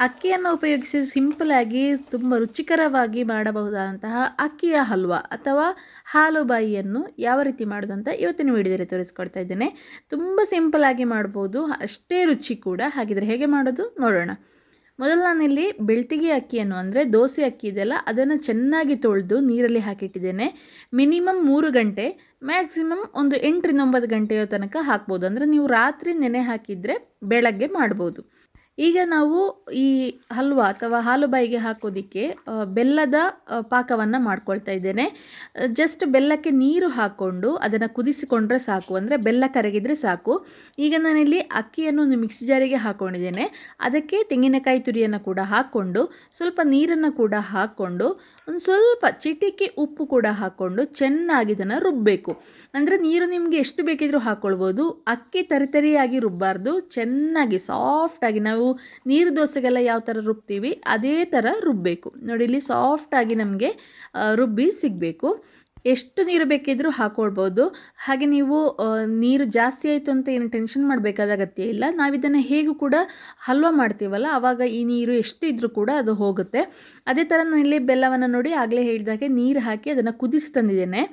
ಅಕ್ಕಿಯನ್ನು ಉಪಯೋಗಿಸಿ ಸಿಂಪಲಾಗಿ ತುಂಬ ರುಚಿಕರವಾಗಿ ಮಾಡಬಹುದಾದಂತಹ ಅಕ್ಕಿಯ ಹಲ್ವಾ ಅಥವಾ ಹಾಲುಬಾಯಿಯನ್ನು ಯಾವ ರೀತಿ ಮಾಡೋದಂತ ಇವತ್ತಿನ ವಿಡಿಯೋದಲ್ಲಿ ತೋರಿಸ್ಕೊಡ್ತಾ ಇದ್ದೇನೆ. ತುಂಬ ಸಿಂಪಲಾಗಿ ಮಾಡ್ಬೋದು, ಅಷ್ಟೇ ರುಚಿ ಕೂಡ. ಹಾಗಿದ್ರೆ ಹೇಗೆ ಮಾಡೋದು ನೋಡೋಣ. ಮೊದಲು ನಾನಿಲ್ಲಿ ಬೆಳ್ತಿಗೆ ಅಕ್ಕಿಯನ್ನು ಅಂದರೆ ದೋಸೆ ಅಕ್ಕಿ ಇದೆಯಲ್ಲ ಅದನ್ನು ಚೆನ್ನಾಗಿ ತೊಳೆದು ನೀರಲ್ಲಿ ಹಾಕಿಟ್ಟಿದ್ದೇನೆ. ಮಿನಿಮಮ್ 3 ಗಂಟೆ, ಮ್ಯಾಕ್ಸಿಮಮ್ ಒಂದು 8ರಿಂದ 9 ಗಂಟೆಯ ತನಕ ಹಾಕ್ಬೋದು. ಅಂದರೆ ನೀವು ರಾತ್ರಿ ನೆನೆ ಹಾಕಿದರೆ ಬೆಳಗ್ಗೆ ಮಾಡ್ಬೋದು. ಈಗ ನಾವು ಈ ಹಲ್ವಾ ಅಥವಾ ಹಾಲುಬಾಯಿಗೆ ಹಾಕೋದಕ್ಕೆ ಬೆಲ್ಲದ ಪಾಕವನ್ನು ಮಾಡ್ಕೊಳ್ತಾ ಇದ್ದೇನೆ. ಜಸ್ಟ್ ಬೆಲ್ಲಕ್ಕೆ ನೀರು ಹಾಕ್ಕೊಂಡು ಅದನ್ನು ಕುದಿಸಿಕೊಂಡ್ರೆ ಸಾಕು, ಅಂದರೆ ಬೆಲ್ಲ ಕರಗಿದರೆ ಸಾಕು. ಈಗ ನಾನಿಲ್ಲಿ ಅಕ್ಕಿಯನ್ನು ಒಂದು ಮಿಕ್ಸಿ ಜಾರಿಗೆ ಹಾಕ್ಕೊಂಡಿದ್ದೇನೆ. ಅದಕ್ಕೆ ತೆಂಗಿನಕಾಯಿ ತುರಿಯನ್ನು ಕೂಡ ಹಾಕ್ಕೊಂಡು ಸ್ವಲ್ಪ ನೀರನ್ನು ಕೂಡ ಹಾಕ್ಕೊಂಡು ಒಂದು ಸ್ವಲ್ಪ ಚಿಟಿಕೆ ಉಪ್ಪು ಕೂಡ ಹಾಕ್ಕೊಂಡು ಚೆನ್ನಾಗಿ ಇದನ್ನು ರುಬ್ಬಬೇಕು. ಅಂದರೆ ನೀರು ನಿಮಗೆ ಎಷ್ಟು ಬೇಕಿದ್ರೂ ಹಾಕ್ಕೊಳ್ಬೋದು. ಅಕ್ಕಿ ತರಿತರಿಯಾಗಿ ರುಬ್ಬಾರ್ದು, ಚೆನ್ನಾಗಿ ಸಾಫ್ಟಾಗಿ ನಾವು ನೀರು ದೋಸೆಗೆಲ್ಲ ಯಾವ ಥರ ರುಬ್ತೀವಿ ಅದೇ ಥರ ರುಬ್ಬಬೇಕು. ನೋಡಿ ಇಲ್ಲಿ ಸಾಫ್ಟಾಗಿ ನಮಗೆ ರುಬ್ಬಿ ಸಿಗಬೇಕು. ಎಷ್ಟು ನೀರು ಬೇಕಿದ್ರೂ ಹಾಕ್ಕೊಳ್ಬೋದು. ಹಾಗೆ ನೀವು ನೀರು ಜಾಸ್ತಿ ಆಯಿತು ಅಂತ ಏನು ಟೆನ್ಷನ್ ಮಾಡಬೇಕಾದ ಅಗತ್ಯ ಇಲ್ಲ. ನಾವಿದನ್ನು ಹೇಗೂ ಕೂಡ ಹಲ್ವಾ ಮಾಡ್ತೀವಲ್ಲ ಆವಾಗ ಈ ನೀರು ಎಷ್ಟು ಇದ್ದರೂ ಕೂಡ ಅದು ಹೋಗುತ್ತೆ. ಅದೇ ಥರ ನಾನು ಇಲ್ಲಿ ಬೆಲ್ಲವನ್ನು ನೋಡಿ ಆಗಲೇ ಹೇಳಿದಾಗೆ ನೀರು ಹಾಕಿ ಅದನ್ನು ಕುದಿಸಿ ತಂದಿದ್ದೇನೆ.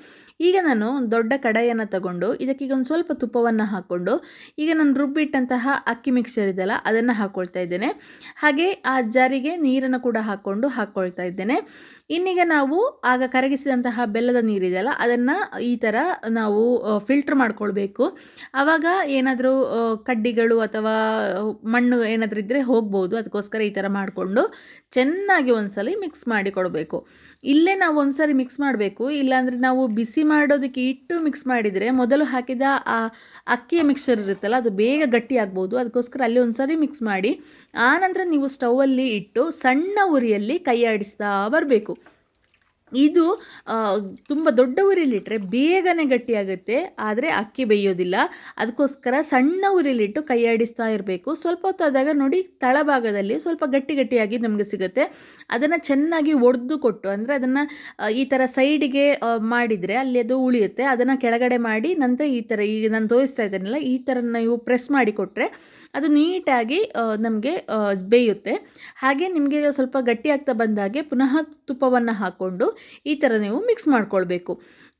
ಈಗ ನಾನು ಒಂದು ದೊಡ್ಡ ಕಡಾಯಿಯನ್ನು ತಗೊಂಡು ಇದಕ್ಕೀಗ ಒಂದು ಸ್ವಲ್ಪ ತುಪ್ಪವನ್ನು ಹಾಕ್ಕೊಂಡು ಈಗ ನಾನು ರುಬ್ಬಿಟ್ಟಂತಹ ಅಕ್ಕಿ ಮಿಕ್ಸರ್ ಇದೆಯಲ್ಲ ಅದನ್ನು ಹಾಕ್ಕೊಳ್ತಾ ಇದ್ದೇನೆ. ಹಾಗೆ ಆ ಜಾರಿಗೆ ನೀರನ್ನು ಕೂಡ ಹಾಕ್ಕೊಳ್ತಾ ಇದ್ದೇನೆ. ಇನ್ನೀಗ ನಾವು ಆಗ ಕರಗಿಸಿದಂತಹ ಬೆಲ್ಲದ ನೀರಿದೆಯಲ್ಲ ಅದನ್ನು ಈ ಥರ ನಾವು ಫಿಲ್ಟ್ರ್ ಮಾಡ್ಕೊಳ್ಬೇಕು. ಆವಾಗ ಏನಾದರೂ ಕಡ್ಡಿಗಳು ಅಥವಾ ಮಣ್ಣು ಏನಾದರೂ ಇದ್ದರೆ ಹೋಗ್ಬೋದು. ಅದಕ್ಕೋಸ್ಕರ ಈ ಥರ ಮಾಡಿಕೊಂಡು ಚೆನ್ನಾಗಿ ಒಂದ್ಸಲ ಮಿಕ್ಸ್ ಮಾಡಿ ಕೊಡಬೇಕು. ಇಲ್ಲೇ ನಾವು ಒಂದ್ಸರಿ ಮಿಕ್ಸ್ ಮಾಡಬೇಕು, ಇಲ್ಲಾಂದರೆ ನಾವು ಬಿಸಿ ಮಾಡೋದಕ್ಕೆ ಇಟ್ಟು ಮಿಕ್ಸ್ ಮಾಡಿದರೆ ಮೊದಲು ಹಾಕಿದ ಆ ಅಕ್ಕಿಯ ಮಿಕ್ಸ್ಚರ್ ಇರುತ್ತಲ್ಲ ಅದು ಬೇಗ ಗಟ್ಟಿ ಆಗ್ಬೋದು. ಅದಕ್ಕೋಸ್ಕರ ಅಲ್ಲಿ ಒಂದ್ಸರಿ ಮಿಕ್ಸ್ ಮಾಡಿ ಆನಂತರ ನೀವು ಸ್ಟೌವಲ್ಲಿ ಇಟ್ಟು ಸಣ್ಣ ಉರಿಯಲ್ಲಿ ಕೈ ಆಡಿಸ್ತಾ ಬರಬೇಕು. ಇದು ತುಂಬ ದೊಡ್ಡ ಉರಿಲಿಟ್ಟರೆ ಬೇಗನೆ ಗಟ್ಟಿಯಾಗುತ್ತೆ, ಆದರೆ ಅಕ್ಕಿ ಬೇಯೋದಿಲ್ಲ. ಅದಕ್ಕೋಸ್ಕರ ಸಣ್ಣ ಉರಿಲಿಟ್ಟು ಕೈ ಆಡಿಸ್ತಾ ಇರಬೇಕು. ಸ್ವಲ್ಪ ಹೊತ್ತಾದಾಗ ನೋಡಿ ತಳಭಾಗದಲ್ಲಿ ಸ್ವಲ್ಪ ಗಟ್ಟಿಯಾಗಿ ನಮಗೆ ಸಿಗುತ್ತೆ. ಅದನ್ನು ಚೆನ್ನಾಗಿ ಒಡೆದು ಕೊಟ್ಟು, ಅಂದರೆ ಅದನ್ನು ಈ ಥರ ಸೈಡಿಗೆ ಮಾಡಿದರೆ ಅಲ್ಲಿ ಅದು ಉಳಿಯುತ್ತೆ. ಅದನ್ನು ಕೆಳಗಡೆ ಮಾಡಿ ನಂತರ ಈ ಥರ ಈಗ ನಾನು ತೋರಿಸ್ತಾ ಇದ್ದೇನಲ್ಲ ಈ ಥರ ನೀವು ಪ್ರೆಸ್ ಮಾಡಿ ಕೊಟ್ಟರೆ ಅದು ನೀಟಾಗಿ ನಮಗೆ ಬೇಯುತ್ತೆ. ಹಾಗೆ ನಿಮಗೆ ಸ್ವಲ್ಪ ಗಟ್ಟಿಯಾಗ್ತಾ ಬಂದಾಗೆ ಪುನಃ ತುಪ್ಪವನ್ನು ಹಾಕ್ಕೊಂಡು ಈ ಥರ ನೀವು ಮಿಕ್ಸ್ ಮಾಡ್ಕೊಳ್ಬೇಕು.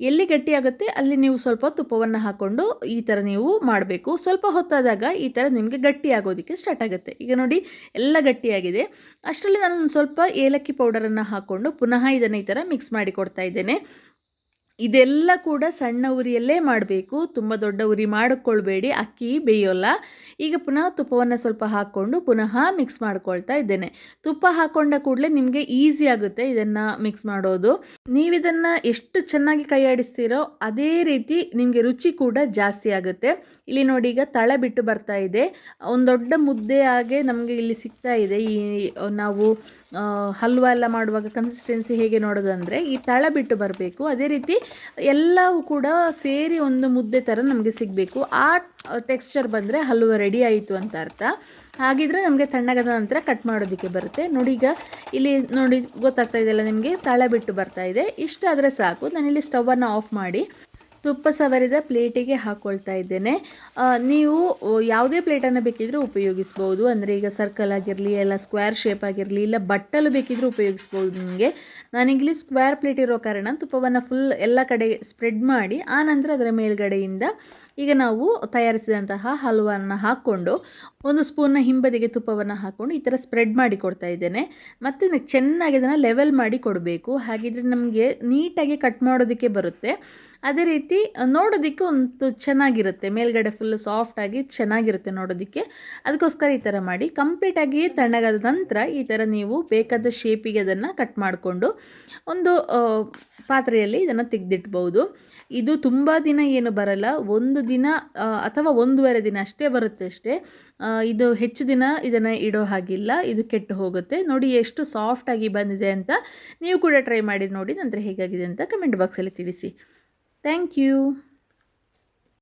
ಎಲ್ಲಿ ಗಟ್ಟಿಯಾಗುತ್ತೆ ಅಲ್ಲಿ ನೀವು ಸ್ವಲ್ಪ ತುಪ್ಪವನ್ನು ಹಾಕ್ಕೊಂಡು ಈ ಥರ ನೀವು ಮಾಡಬೇಕು. ಸ್ವಲ್ಪ ಹೊತ್ತಾದಾಗ ಈ ಥರ ನಿಮಗೆ ಗಟ್ಟಿಯಾಗೋದಕ್ಕೆ ಸ್ಟಾರ್ಟ್ ಆಗುತ್ತೆ. ಈಗ ನೋಡಿ ಎಲ್ಲ ಗಟ್ಟಿಯಾಗಿದೆ. ಅಷ್ಟರಲ್ಲಿ ನಾನು ಸ್ವಲ್ಪ ಏಲಕ್ಕಿ ಪೌಡರನ್ನು ಹಾಕ್ಕೊಂಡು ಪುನಃ ಇದನ್ನು ಈ ಥರ ಮಿಕ್ಸ್ ಮಾಡಿ ಕೊಡ್ತಾ ಇದ್ದೇನೆ. ಇದೆಲ್ಲ ಕೂಡ ಸಣ್ಣ ಉರಿಯಲ್ಲೇ ಮಾಡಬೇಕು, ತುಂಬ ದೊಡ್ಡ ಉರಿ ಮಾಡಿಕೊಳ್ಬೇಡಿ, ಅಕ್ಕಿ ಬೇಯೋಲ್ಲ. ಈಗ ಪುನಃ ತುಪ್ಪವನ್ನು ಸ್ವಲ್ಪ ಹಾಕ್ಕೊಂಡು ಪುನಃ ಮಿಕ್ಸ್ ಮಾಡ್ಕೊಳ್ತಾ ಇದ್ದೇನೆ. ತುಪ್ಪ ಹಾಕ್ಕೊಂಡ ಕೂಡಲೇ ನಿಮಗೆ ಈಸಿ ಆಗುತ್ತೆ ಇದನ್ನು ಮಿಕ್ಸ್ ಮಾಡೋದು. ನೀವಿದನ್ನು ಎಷ್ಟು ಚೆನ್ನಾಗಿ ಕೈ ಆಡಿಸ್ತೀರೋ ಅದೇ ರೀತಿ ನಿಮಗೆ ರುಚಿ ಕೂಡ ಜಾಸ್ತಿ ಆಗುತ್ತೆ. ಇಲ್ಲಿ ನೋಡಿ ಈಗ ತಳ ಬಿಟ್ಟು ಬರ್ತಾ ಇದೆ, ಒಂದು ದೊಡ್ಡ ಮುದ್ದೆ ಹಾಗೆ ನಮಗೆ ಇಲ್ಲಿ ಸಿಗ್ತಾ ಇದೆ. ಈ ನಾವು ಹಲ್ವಾ ಎಲ್ಲ ಮಾಡುವಾಗ ಕನ್ಸಿಸ್ಟೆನ್ಸಿ ಹೇಗೆ ನೋಡೋದಂದರೆ ಈ ತಳ ಬಿಟ್ಟು ಬರಬೇಕು. ಅದೇ ರೀತಿ ಎಲ್ಲವೂ ಕೂಡ ಸೇರಿ ಒಂದು ಮುದ್ದೆ ಥರ ನಮಗೆ ಸಿಗಬೇಕು. ಆ ಟೆಕ್ಸ್ಚರ್ ಬಂದರೆ ಹಲ್ವಾ ರೆಡಿ ಆಯಿತು ಅಂತ ಅರ್ಥ. ಹಾಗಿದ್ರೆ ನಮಗೆ ತಣ್ಣಗಾದ ನಂತರ ಕಟ್ ಮಾಡೋದಕ್ಕೆ ಬರುತ್ತೆ. ನೋಡಿ ಈಗ ಇಲ್ಲಿ ನೋಡಿ ಗೊತ್ತಾಗ್ತಾ ಇದೆಯಲ್ಲ ನಿಮಗೆ, ತಳ ಬಿಟ್ಟು ಬರ್ತಾ ಇದೆ. ಇಷ್ಟಾದರೆ ಸಾಕು. ನಾನಿಲ್ಲಿ ಸ್ಟವನ್ನು ಆಫ್ ಮಾಡಿ ತುಪ್ಪ ಸವರಿದ ಪ್ಲೇಟಿಗೆ ಹಾಕ್ಕೊಳ್ತಾ ಇದ್ದೇನೆ. ನೀವು ಯಾವುದೇ ಪ್ಲೇಟನ್ನು ಬೇಕಿದ್ರೂ ಉಪಯೋಗಿಸ್ಬೋದು. ಅಂದರೆ ಈಗ ಸರ್ಕಲ್ ಆಗಿರಲಿ, ಎಲ್ಲ ಸ್ಕ್ವೇರ್ ಶೇಪ್ ಆಗಿರಲಿ, ಇಲ್ಲ ಬಟ್ಟಲು ಬೇಕಿದ್ರೂ ಉಪಯೋಗಿಸ್ಬೋದು ನಿಮಗೆ. ನಾನಿಲ್ಲಿ ಸ್ಕ್ವೇರ್ ಪ್ಲೇಟ್ ಇರೋ ಕಾರಣ ತುಪ್ಪವನ್ನು ಫುಲ್ ಎಲ್ಲ ಕಡೆ ಸ್ಪ್ರೆಡ್ ಮಾಡಿ ಆನಂತರ ಅದರ ಮೇಲ್ಗಡೆಯಿಂದ ಈಗ ನಾವು ತಯಾರಿಸಿದಂತಹ ಹಲ್ವನ್ನು ಹಾಕ್ಕೊಂಡು ಒಂದು ಸ್ಪೂನ್ನ ಹಿಂಬದಿಗೆ ತುಪ್ಪವನ್ನು ಹಾಕ್ಕೊಂಡು ಈ ಥರ ಸ್ಪ್ರೆಡ್ ಮಾಡಿ ಕೊಡ್ತಾ ಇದ್ದೇನೆ. ಮತ್ತು ಚೆನ್ನಾಗಿ ಅದನ್ನು ಲೆವೆಲ್ ಮಾಡಿ ಕೊಡಬೇಕು. ಹಾಗಿದ್ರೆ ನಮಗೆ ನೀಟಾಗಿ ಕಟ್ ಮಾಡೋದಕ್ಕೆ ಬರುತ್ತೆ. ಅದೇ ರೀತಿ ನೋಡೋದಕ್ಕೆ ಒಂದು ಚೆನ್ನಾಗಿರುತ್ತೆ, ಮೇಲ್ಗಡೆ ಫುಲ್ ಸಾಫ್ಟಾಗಿ ಚೆನ್ನಾಗಿರುತ್ತೆ ನೋಡೋದಕ್ಕೆ. ಅದಕ್ಕೋಸ್ಕರ ಈ ಥರ ಮಾಡಿ ಕಂಪ್ಲೀಟಾಗಿ ತಣ್ಣಗಾದ ನಂತರ ಈ ಥರ ನೀವು ಬೇಕಾದ ಶೇಪಿಗೆ ಅದನ್ನು ಕಟ್ ಮಾಡಿಕೊಂಡು ಒಂದು ಪಾತ್ರೆಯಲ್ಲಿ ಇದನ್ನು ತೆಗೆದಿಟ್ಬೋದು. ಇದು ತುಂಬ ದಿನ ಏನು ಬರಲ್ಲ, ಒಂದು ದಿನ ಅಥವಾ 1.5 ದಿನ ಅಷ್ಟೇ ಬರುತ್ತೆ ಅಷ್ಟೇ. ಇದು ಹೆಚ್ಚು ದಿನ ಇದನ್ನು ಇಡೋ ಹಾಗಿಲ್ಲ, ಇದು ಕೆಟ್ಟು ಹೋಗುತ್ತೆ. ನೋಡಿ ಎಷ್ಟು ಸಾಫ್ಟಾಗಿ ಬಂದಿದೆ ಅಂತ. ನೀವು ಕೂಡ ಟ್ರೈ ಮಾಡಿ ನೋಡಿ, ನಂತರ ಹೇಗಾಗಿದೆ ಅಂತ ಕಮೆಂಟ್ ಬಾಕ್ಸಲ್ಲಿ ತಿಳಿಸಿ. Thank you.